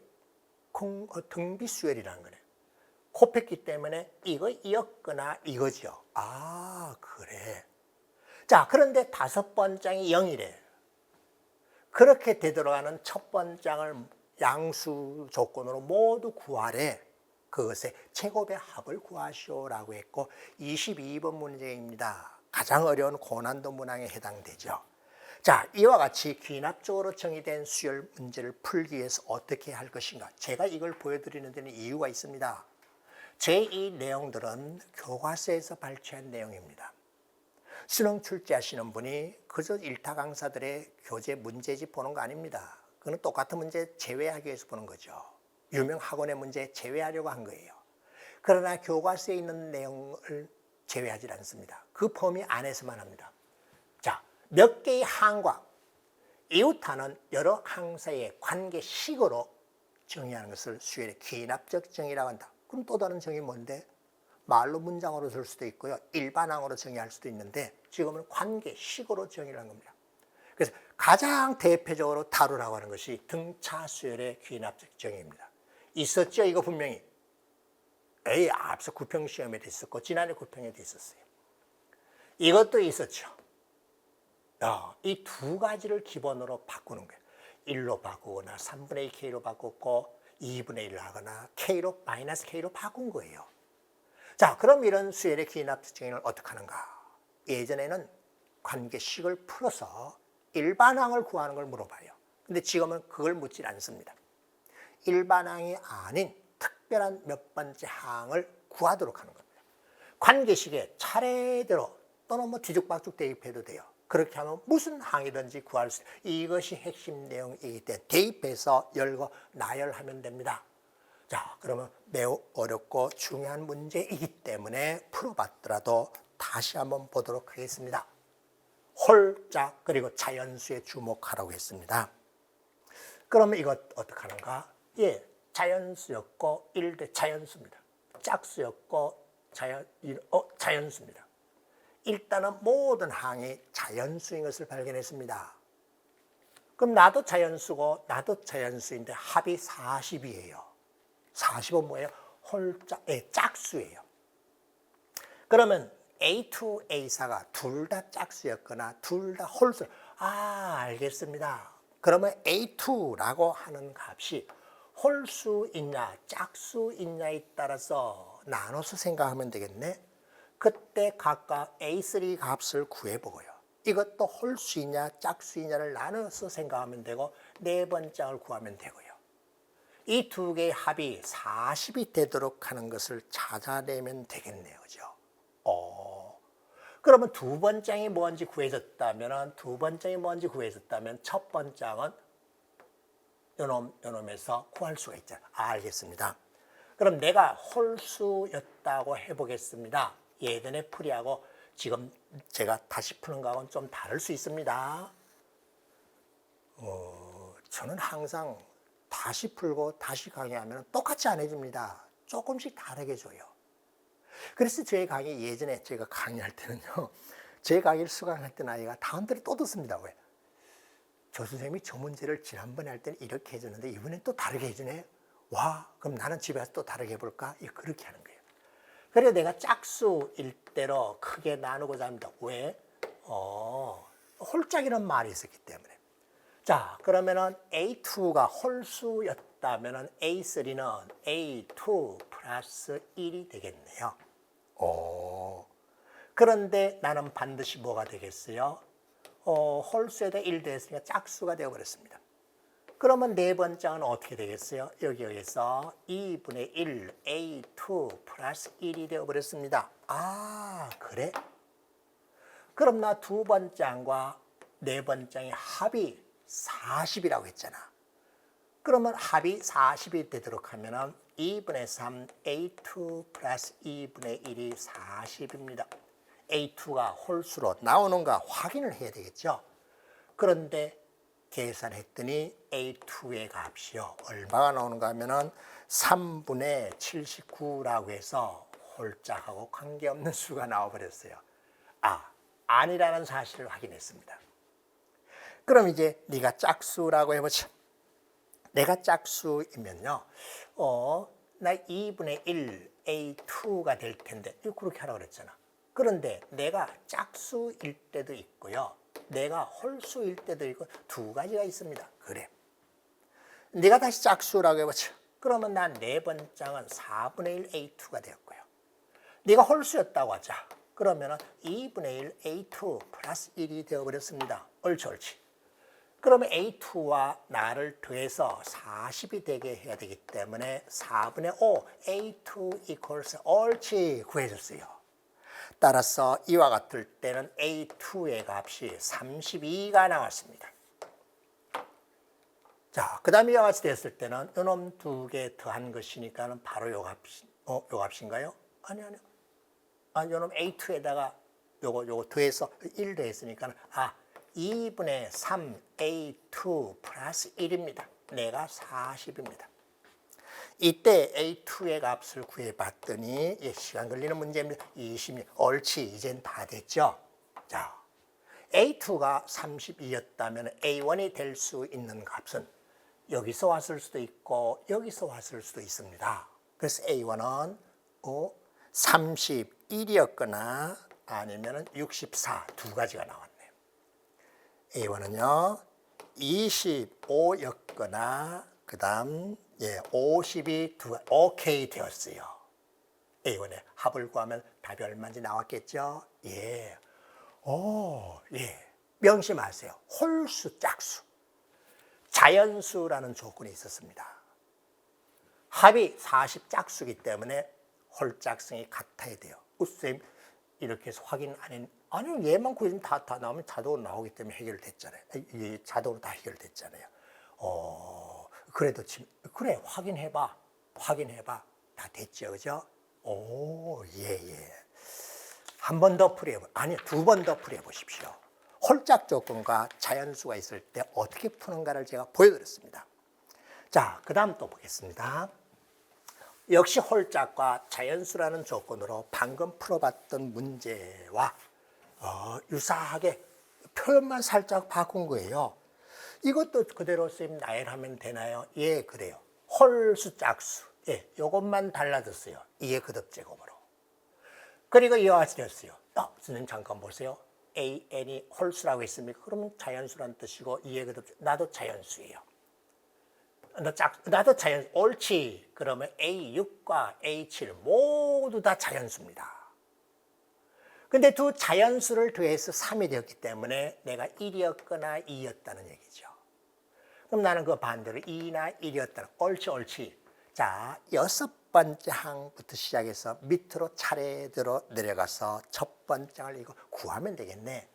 등비 수열이라는 거네. 곱했기 때문에 이거였거나 이거죠. 그래. 자, 그런데 다섯 번장이 0이래. 그렇게 되돌아가는 첫 번장을 양수 조건으로 모두 구하래. 그것의 제곱의 합을 구하시오라고 했고 22번 문제입니다. 가장 어려운 고난도 문항에 해당되죠. 자, 이와 같이 귀납적으로 정의된 수열 문제를 풀기 위해서 어떻게 할 것인가. 제가 이걸 보여드리는 데는 이유가 있습니다. 제 이 내용들은 교과서에서 발췌한 내용입니다. 수능 출제하시는 분이 그저 일타 강사들의 교재 문제집 보는 거 아닙니다. 그건 똑같은 문제 제외하기 위해서 보는 거죠. 유명 학원의 문제 제외하려고 한 거예요. 그러나 교과서에 있는 내용을 제외하지 않습니다. 그 범위 안에서만 합니다. 자, 몇 개의 항과 이웃하는 여러 항사의 관계식으로 정의하는 것을 수열의 귀납적 정의라고 한다. 그럼 또 다른 정의 뭔데? 말로 문장으로 쓸 수도 있고요. 일반항으로 정의할 수도 있는데 지금은 관계식으로 정의를 한 겁니다. 그래서 가장 대표적으로 다루라고 하는 것이 등차 수열의 귀납적 정의입니다. 있었죠? 이거 분명히. 앞서 구평 시험에도 있었고 지난해 구평에도 있었어요. 이것도 있었죠. 이 두 가지를 기본으로 바꾸는 거예요. 1로 바꾸거나 3분의 2 K로 바꾸고 2분의 1로 하거나 K로 마이너스 K로 바꾼 거예요. 자, 그럼 이런 수열의 귀납적 정의를 어떻게 하는가? 예전에는 관계식을 풀어서 일반항을 구하는 걸 물어봐요. 근데 지금은 그걸 묻질 않습니다. 일반항이 아닌 특별한 몇 번째 항을 구하도록 하는 겁니다. 관계식에 차례대로 또는 뒤죽박죽 대입해도 돼요. 그렇게 하면 무슨 항이든지 구할 수 있어요. 이것이 핵심 내용이기 때문에 대입해서 열고 나열하면 됩니다. 자, 그러면 매우 어렵고 중요한 문제이기 때문에 풀어봤더라도 다시 한번 보도록 하겠습니다. 홀짝 그리고 자연수에 주목하라고 했습니다. 그러면 이것 어떻게 하는가? 자연수였고 1대 자연수입니다. 짝수였고 자연수입니다. 일단은 모든 항이 자연수인 것을 발견했습니다. 그럼 나도 자연수고 나도 자연수인데 합이 40이에요. 40은 뭐예요? 짝수예요. 그러면 A2, A4가 둘 다 짝수였거나 둘 다 홀수. 알겠습니다. 그러면 A2라고 하는 값이 홀수있냐 짝수있냐에 따라서 나눠서 생각하면 되겠네. 그때 각각 A3 값을 구해보고요. 이것도 홀수이냐 짝수이냐를 나눠서 생각하면 되고 네 번째를 구하면 되고요. 이 두 개의 합이 40이 되도록 하는 것을 찾아내면 되겠네요. 그죠? 그러면 두 번째이 뭔지 구해졌다면 첫 번째는 요놈에서 구할 수가 있잖아요. 알겠습니다. 그럼 내가 홀수였다고 해보겠습니다. 예전에 풀이하고 지금 제가 다시 푸는 거하고는 좀 다를 수 있습니다. 저는 항상 다시 풀고 다시 강의하면 똑같이 안 해줍니다. 조금씩 다르게 줘요. 그래서 제 강의 예전에 제가 강의할 때는요. 제 강의를 수강할 때는 아이가 다음 달에 또 듣습니다. 왜? 저 선생님이 저 문제를 지난번에 할 때는 이렇게 해줬는데 이번엔 또 다르게 해주네. 와, 그럼 나는 집에 가서 또 다르게 해볼까? 그렇게 하는 거예요. 그래서 내가 짝수일 때로 크게 나누고자 합니다. 왜? 홀짝이라는 말이 있었기 때문에. 자, 그러면은 A2가 홀수였다면은 A3는 A2 플러스 1이 되겠네요. 그런데 나는 반드시 뭐가 되겠어요? 홀수에다 1 됐으니까 짝수가 되어버렸습니다. 그러면 네 번째는 어떻게 되겠어요? 여기에서 2분의 1 A2 플러스 1이 되어버렸습니다. 그래? 그럼 나 두 번째과 네 번째의 합이 40이라고 했잖아. 그러면 합이 40이 되도록 하면 2분의 3 A2 플러스 2분의 1이 40입니다. A2가 홀수로 나오는가 확인을 해야 되겠죠. 그런데 계산했더니 A2의 값이요. 얼마가 나오는가 하면은 3분의 79라고 해서 홀짝하고 관계없는 수가 나와버렸어요. 아니라는 사실을 확인했습니다. 그럼 이제 네가 짝수라고 해보자. 내가 짝수이면요. 나 2분의 1 A2가 될 텐데 그렇게 하라고 그랬잖아. 그런데 내가 짝수일 때도 있고요. 내가 홀수일 때도 있고 두 가지가 있습니다. 그래. 네가 다시 짝수라고 해보자. 그러면 난 네 번째는 4분의 1 A2가 되었고요. 네가 홀수였다고 하자. 그러면 2분의 1 A2 플러스 1이 되어버렸습니다. 옳지. 그러면 A2와 나를 더해서 40이 되게 해야 되기 때문에 4분의 5 A2 equals 옳지 구해줬어요. 따라서 이와 같을 때는 A2의 값이 32가 나왔습니다. 자, 그 다음에 이와 같이 됐을 때는 이놈 두 개 더한 것이니까는 바로 요 값인가요? 아니요. 요놈 A2에다가 요거 더해서 1 더했으니까 2분의 3 A2 플러스 1입니다. 내가 40입니다. 이때 A2의 값을 구해봤더니 시간 걸리는 문제입니다. 20년. 옳지. 이젠 다 됐죠. 자, A2가 32였다면 A1이 될 수 있는 값은 여기서 왔을 수도 있고 여기서 왔을 수도 있습니다. 그래서 A1은 31이었거나 아니면 64 두 가지가 나왔네요. A1은요 25였거나 그 다음 50이 오케이 되었어요. A1의 합을 구하면 답이 얼마인지 나왔겠죠? 예. 명심하세요. 홀수, 짝수. 자연수라는 조건이 있었습니다. 합이 40 짝수이기 때문에 홀짝성이 같아야 돼요. 선생님 이렇게 해서 확인 안 했는데 아니 얘만 구해주면 다 나오면 자동으로 나오기 때문에 해결됐잖아요. 자동으로 다 해결됐잖아요. 그래도 그래 확인해봐. 다 됐죠, 그죠? 한 번 더 두 번 더 풀어보십시오. 홀짝 조건과 자연수가 있을 때 어떻게 푸는가를 제가 보여드렸습니다. 자, 그 다음 또 보겠습니다. 역시 홀짝과 자연수라는 조건으로 방금 풀어봤던 문제와 유사하게 표현만 살짝 바꾼 거예요. 이것도 그대로 선생님 나열하면 되나요? 예, 그래요. 홀수, 짝수. 요것만 달라졌어요. 2의 거듭제곱으로. 그리고 이와 같이 됐어요. 선생님 잠깐 보세요. AN이 홀수라고 했습니까? 그러면 자연수란 뜻이고 2의 거듭제곱. 나도 자연수예요. 나도 자연수. 옳지. 그러면 A6과 A7 모두 다 자연수입니다. 근데 두 자연수를 더해서 3이 되었기 때문에 내가 1이었거나 2였다는 얘기죠. 그럼 나는 그 반대로 2나 1이었다. 옳지. 자, 6번째 항부터 시작해서 밑으로 차례대로 내려가서 첫 번째 항을 이거 구하면 되겠네.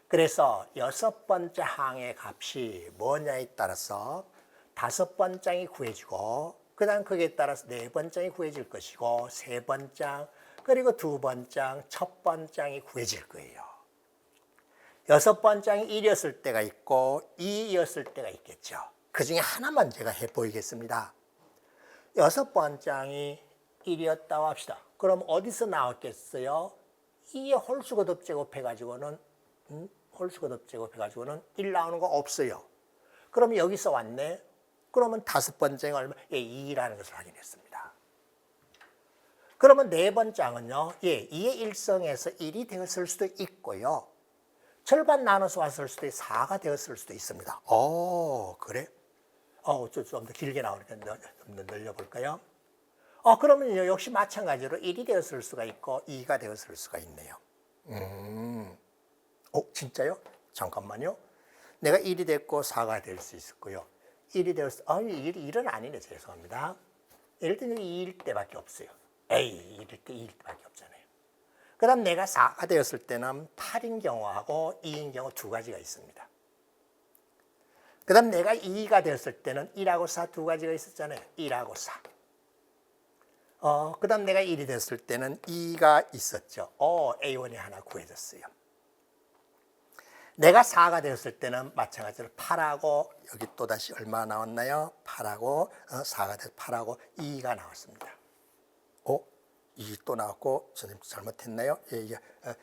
그래서 6번째 항의 값이 뭐냐에 따라서 5번째 항이 구해지고 그 다음 거기에 따라서 4번째 항이 구해질 것이고 3번째 항 그리고 2번째 항, 첫 번째 항이 구해질 거예요. 6번째 항이 1이었을 때가 있고 2였을 때가 있겠죠. 그 중에 하나만 제가 해보이겠습니다. 6번째 항이 1이었다고 합시다. 그럼 어디서 나왔겠어요? 2의 홀수거듭 제곱해가지고는 1 나오는 거 없어요. 그럼 여기서 왔네. 그러면 5번째가 얼마? 2라는 것을 확인했습니다. 그러면 4번째 항은요. 2의 일성에서 1이 되었을 수도 있고요. 절반 나눠서 왔을 수도 있고 4가 되었을 수도 있습니다. 그래? 좀 더 길게 나오니까 좀 더 늘려볼까요? 그러면 역시 마찬가지로 1이 되었을 수가 있고 2가 되었을 수가 있네요. 진짜요? 잠깐만요. 내가 1이 됐고 4가 될 수 있었고요. 1이 되었을 1은 아니네. 죄송합니다. 예를 들면 2일 때밖에 없어요. 1일 때 2일 때밖에 없잖아요. 그 다음 내가 4가 되었을 때는 8인 경우하고 2인 경우 두 가지가 있습니다. 그 다음 내가 2가 되었을 때는 1하고 4 두 가지가 있었잖아요. 1하고 4. 그 다음 내가 1이 됐을 때는 2가 있었죠. A1이 하나 구해졌어요. 내가 4가 되었을 때는 마찬가지로 8하고 여기 또다시 얼마 나왔나요? 8하고 4가 돼서 8하고 2가 나왔습니다. 2 또 나왔고 선생님 잘못했나요?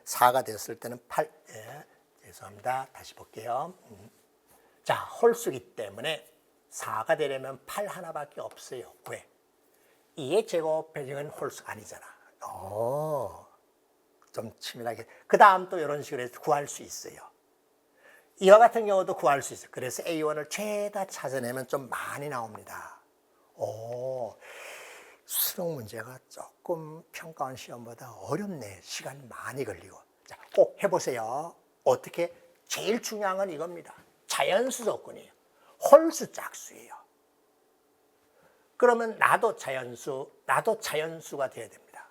4가 되었을 때는 8. 죄송합니다. 다시 볼게요. 자, 홀수기 때문에 4가 되려면 8 하나밖에 없어요. 왜? 2의 제곱해주는 홀수가 아니잖아. 좀 치밀하게. 그 다음 또 이런 식으로 해서 구할 수 있어요. 이와 같은 경우도 구할 수 있어요. 그래서 A1을 죄다 찾아내면 좀 많이 나옵니다. 수능 문제가 조금 평가원 시험보다 어렵네. 시간이 많이 걸리고. 자, 꼭 해보세요. 어떻게? 제일 중요한 건 이겁니다. 자연수 조건이에요. 홀수 짝수예요. 그러면 나도 자연수가 돼야 됩니다.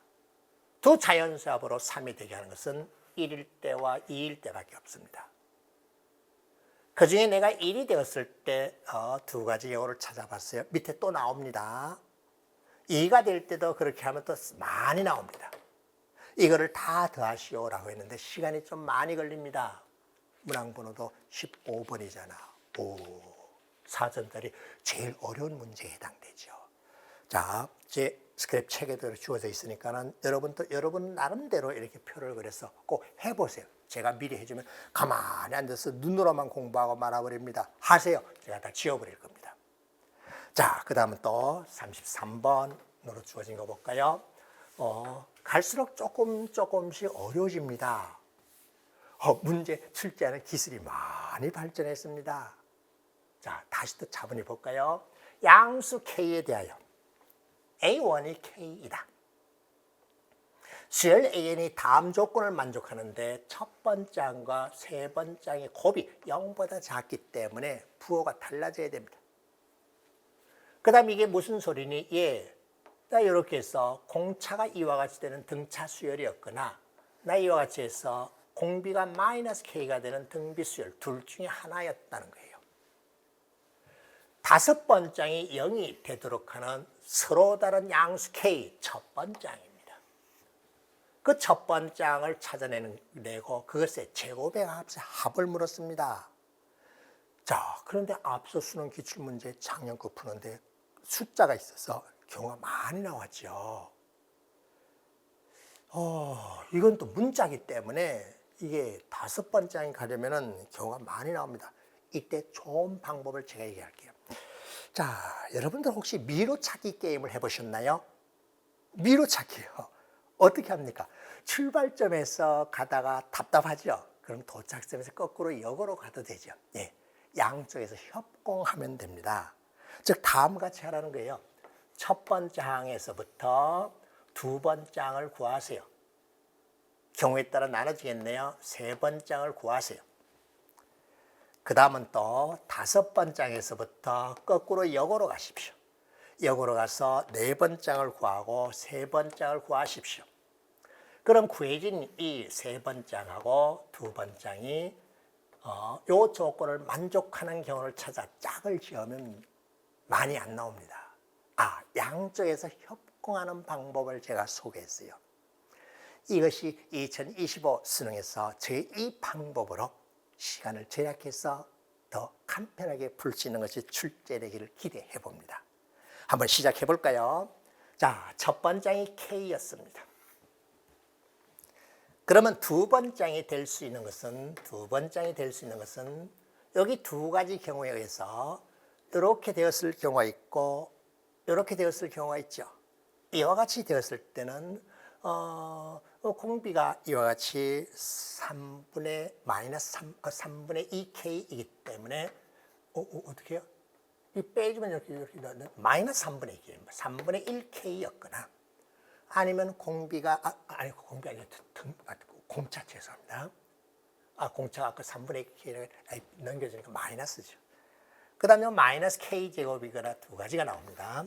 두 자연수합으로 3이 되게 하는 것은 1일 때와 2일 때밖에 없습니다. 그 중에 내가 1이 되었을 때 두 가지 경우를 찾아봤어요. 밑에 또 나옵니다. 2가 될 때도 그렇게 하면 또 많이 나옵니다. 이거를 다 더하시오라고 했는데 시간이 좀 많이 걸립니다. 문항번호도 15번이잖아. 오, 사전달이 제일 어려운 문제에 해당되죠. 자, 제 스크랩 책에도 주어져 있으니까는 여러분 나름대로 이렇게 표를 그려서 꼭 해보세요. 제가 미리 해주면 가만히 앉아서 눈으로만 공부하고 말아버립니다. 하세요. 제가 다 지워버릴 겁니다. 자, 그 다음은 또 33번으로 주어진 거 볼까요? 갈수록 조금씩 어려워집니다. 문제 출제하는 기술이 많이 발전했습니다. 자, 다시 또 차분히 볼까요? 양수 K에 대하여 A1이 K이다. 수열 AN이 다음 조건을 만족하는데 첫 번째 항과 세 번째 항의 곱이 0보다 작기 때문에 부호가 달라져야 됩니다. 그 다음 이게 무슨 소리니? 나 이렇게 해서 공차가 이와 같이 되는 등차 수열이었거나 나 이와 같이 해서 공비가 마이너스 K가 되는 등비 수열 둘 중에 하나였다는 거예요. 다섯 번째 항이 0이 되도록 하는 서로 다른 양수 K 첫 번째 항입니다. 그 첫 번째 항을 찾아내고 그것의 제곱의 값의 합을 물었습니다. 자, 그런데 앞서 수능 기출문제 작년 거 푸는데 숫자가 있어서 경우가 많이 나왔죠. 이건 또 문자기 때문에 이게 다섯 번째 항이 가려면은 경우가 많이 나옵니다. 이때 좋은 방법을 제가 얘기할게요. 자, 여러분들 혹시 미로 찾기 게임을 해보셨나요? 미로 찾기요. 어떻게 합니까? 출발점에서 가다가 답답하죠? 그럼 도착점에서 거꾸로 역으로 가도 되죠. 예, 양쪽에서 협공하면 됩니다. 즉 다음과 같이 하라는 거예요. 첫 번째 항에서부터 두 번째 항을 구하세요. 경우에 따라 나눠지겠네요. 세 번째 항을 구하세요. 그 다음은 또 다섯 번째 항에서부터 거꾸로 역으로 가십시오. 역으로 가서 네 번째 항을 구하고 세 번째 항을 구하십시오. 그럼 구해진 이 세 번째 항하고 두 번째 항이 요 조건을 만족하는 경우를 찾아 짝을 지으면 많이 안 나옵니다. 양쪽에서 협공하는 방법을 제가 소개했어요. 이것이 2025 수능에서 저희 이 방법으로 시간을 절약해서 더 간편하게 풀 수 있는 것이 출제되기를 기대해 봅니다. 한번 시작해 볼까요? 자, 첫 번째 항이 K였습니다. 그러면 두 번째 항이 될 수 있는 것은 여기 두 가지 경우에 의해서 이렇게 되었을 경우가 있고 이렇게 되었을 경우가 있죠. 이와 같이 되었을 때는 공비가 이와 같이 3분의 2K이기 때문에 어떻게 해요? 이 빼주면 이렇게 마이너스 3분의 2K, 3분의 1K였거나 아니면 공비가 공비 아니라 공차 죄송합니다. 공차가 아까 3분의 2K를 넘겨주니까 마이너스죠. 그 다음에 마이너스 K제곱이거나 두 가지가 나옵니다.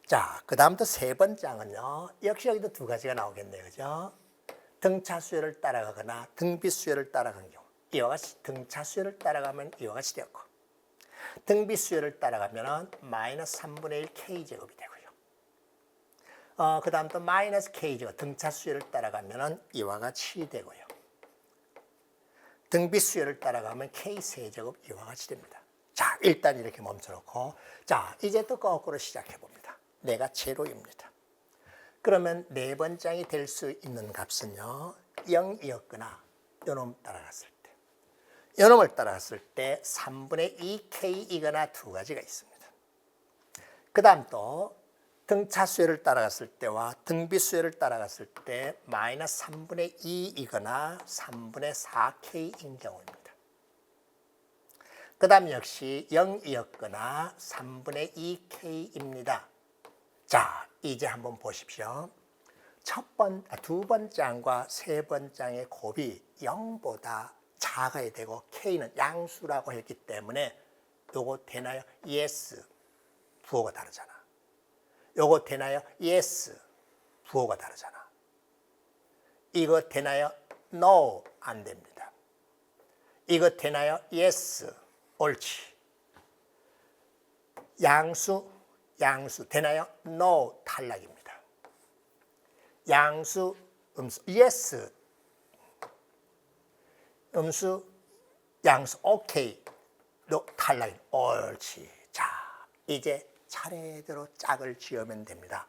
자, 그 다음부터 세 번째 항은요. 역시 여기도 두 가지가 나오겠네요. 그죠? 등차 수열을 따라가거나 등비 수열을 따라간 경우. 이와 같이 등차 수열을 따라가면 이와 같이 되었고 등비 수열을 따라가면 마이너스 3분의 1 K제곱이 되고요. 그 다음 또 마이너스 K제곱 등차 수열을 따라가면 이와 같이 되고요. 등비 수열을 따라가면 K세제곱 이와 같이 됩니다. 자, 일단 이렇게 멈춰놓고 자, 이제 또 거꾸로 시작해 봅니다. 내가 제로입니다. 그러면 네 번째 항이 될 수 있는 값은요. 0이었거나 요놈 따라갔을 때 요놈을 따라갔을 때 3분의 2K이거나 두 가지가 있습니다. 그 다음 또 등차 수열을 따라갔을 때와 등비 수열을 따라갔을 때 마이너스 3분의 2이거나 3분의 4K인 경우입니다. 그 다음 역시 0이었거나 3분의 2K입니다. 자, 이제 한번 보십시오. 두 번째 항과 세 번째 항의 곱이 0보다 작아야 되고 K는 양수라고 했기 때문에 요거 되나요? yes. 부호가 다르잖아. 요거 되나요? yes. 부호가 다르잖아. 이거 되나요? No, 안 됩니다. 이거 되나요? Yes, 옳지. 양수 되나요? No, 탈락입니다. 양수, 음수, yes, 음수, 양수, 오케이, 너 탈락, 옳지. 자, 이제 차례대로 짝을 지으면 됩니다.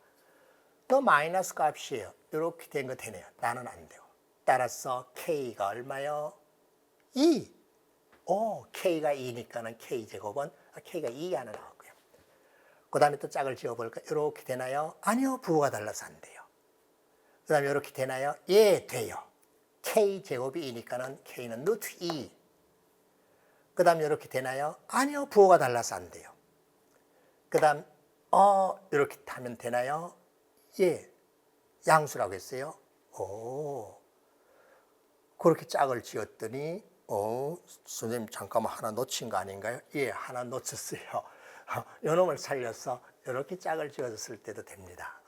너 마이너스 값이에요. 이렇게 된 거 되네요. 나는 안 돼요. 따라서 K가 얼마요? 2. K가 2니까는 K제곱은, K가 2 하나 나왔고요. 그 다음에 또 짝을 지어볼까? 이렇게 되나요? 아니요. 부호가 달라서 안 돼요. 그 다음에 이렇게 되나요? 예, 돼요. K제곱이 2니까는 K는 루트 2. 그 다음에 이렇게 되나요? 아니요. 부호가 달라서 안 돼요. 그 다음, 이렇게 하면 되나요? 예. 양수라고 했어요. 그렇게 짝을 지었더니, 선생님 잠깐만 하나 놓친 거 아닌가요? 예, 하나 놓쳤어요. 요놈을 살려서 이렇게 짝을 지어줬을 때도 됩니다.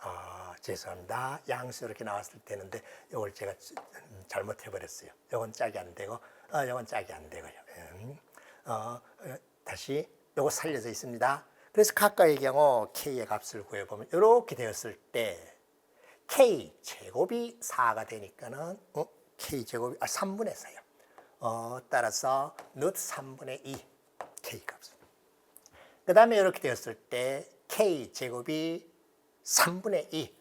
죄송합니다. 양수 이렇게 나왔을 때는데 이걸 제가 잘못해버렸어요. 이건 짝이 안 되고, 이건 짝이 안 되고요. 다시 이거 살려져 있습니다. 그래서 각각의 경우 K의 값을 구해보면 이렇게 되었을 때 K 제곱이 4가 되니까는 K 제곱이 3분의 4요. 따라서 루트 3분의 2 K 값. 그 다음에 이렇게 되었을 때 K 제곱이 3분의 2.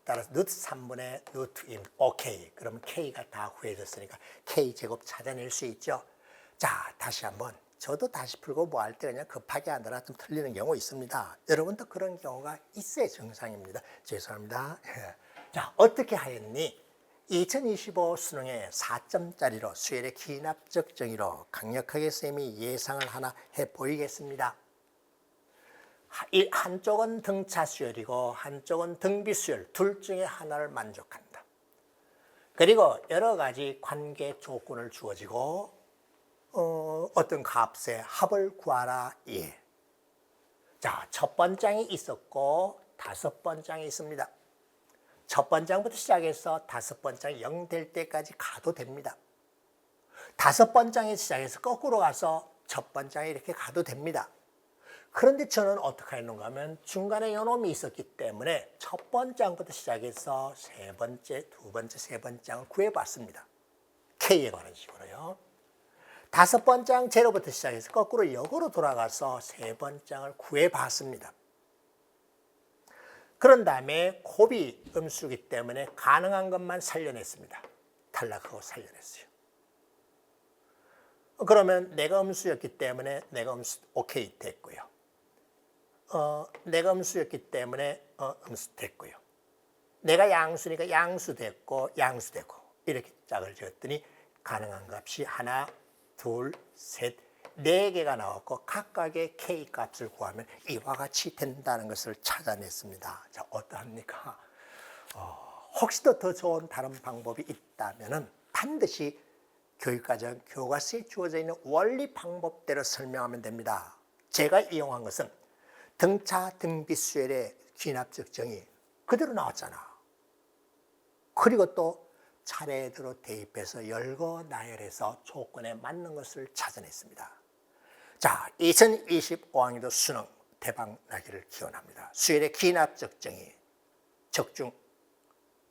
따라서 루트 3분의 루트 2. 오케이. 그러면 K가 다 구해졌으니까 K 제곱 찾아낼 수 있죠. 자, 다시 한번. 저도 다시 풀고 뭐 할 때 그냥 급하게 하느라 좀 틀리는 경우 있습니다. 여러분도 그런 경우가 있어야 정상입니다. 죄송합니다. 자, 어떻게 하였니? 2025 수능에 4점짜리로 수열의 기납적 정의로 강력하게 쌤이 예상을 하나 해보이겠습니다. 한쪽은 등차 수열이고 한쪽은 등비 수열, 둘 중에 하나를 만족한다. 그리고 여러 가지 관계 조건을 주어지고 어떤 값의 합을 구하라. 예. 자, 첫 번장이 있었고 다섯 번장이 있습니다. 첫 번장부터 시작해서 다섯 번장이 0 될 때까지 가도 됩니다. 다섯 번장에 시작해서 거꾸로 가서 첫 번장에 이렇게 가도 됩니다. 그런데 저는 어떻게 했는가 하면 중간에 요놈이 있었기 때문에 첫 번장부터 시작해서 세 번째, 두 번째, 세 번장을 구해봤습니다. K에 관한 식으로요. 다섯 번장 제로부터 시작해서 거꾸로 역으로 돌아가서 세 번장을 구해봤습니다. 그런 다음에 곱이 음수이기 때문에 가능한 것만 살려냈습니다. 탈락하고 살려냈어요. 그러면 내가 음수였기 때문에 내가 음수 오케이 됐고요. 내가 음수였기 때문에 음수 됐고요. 내가 양수니까 양수 됐고 양수 되고 이렇게 짝을 지었더니 가능한 값이 하나, 둘, 셋, 네 개가 나왔고 각각의 K 값을 구하면 이와 같이 된다는 것을 찾아냈습니다. 자, 어떠합니까? 혹시 더 좋은 다른 방법이 있다면 반드시 교육과정 교과서에 주어져 있는 원리 방법대로 설명하면 됩니다. 제가 이용한 것은 등차 등비수열의 귀납적 정의 그대로 나왔잖아. 그리고 또 차례대로 대입해서 열거 나열해서 조건에 맞는 것을 찾아냈습니다. 자, 2025학년도 수능 대박 나기를 기원합니다. 수열의 귀납적 정의 적중,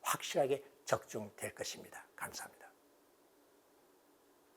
확실하게 적중될 것입니다. 감사합니다.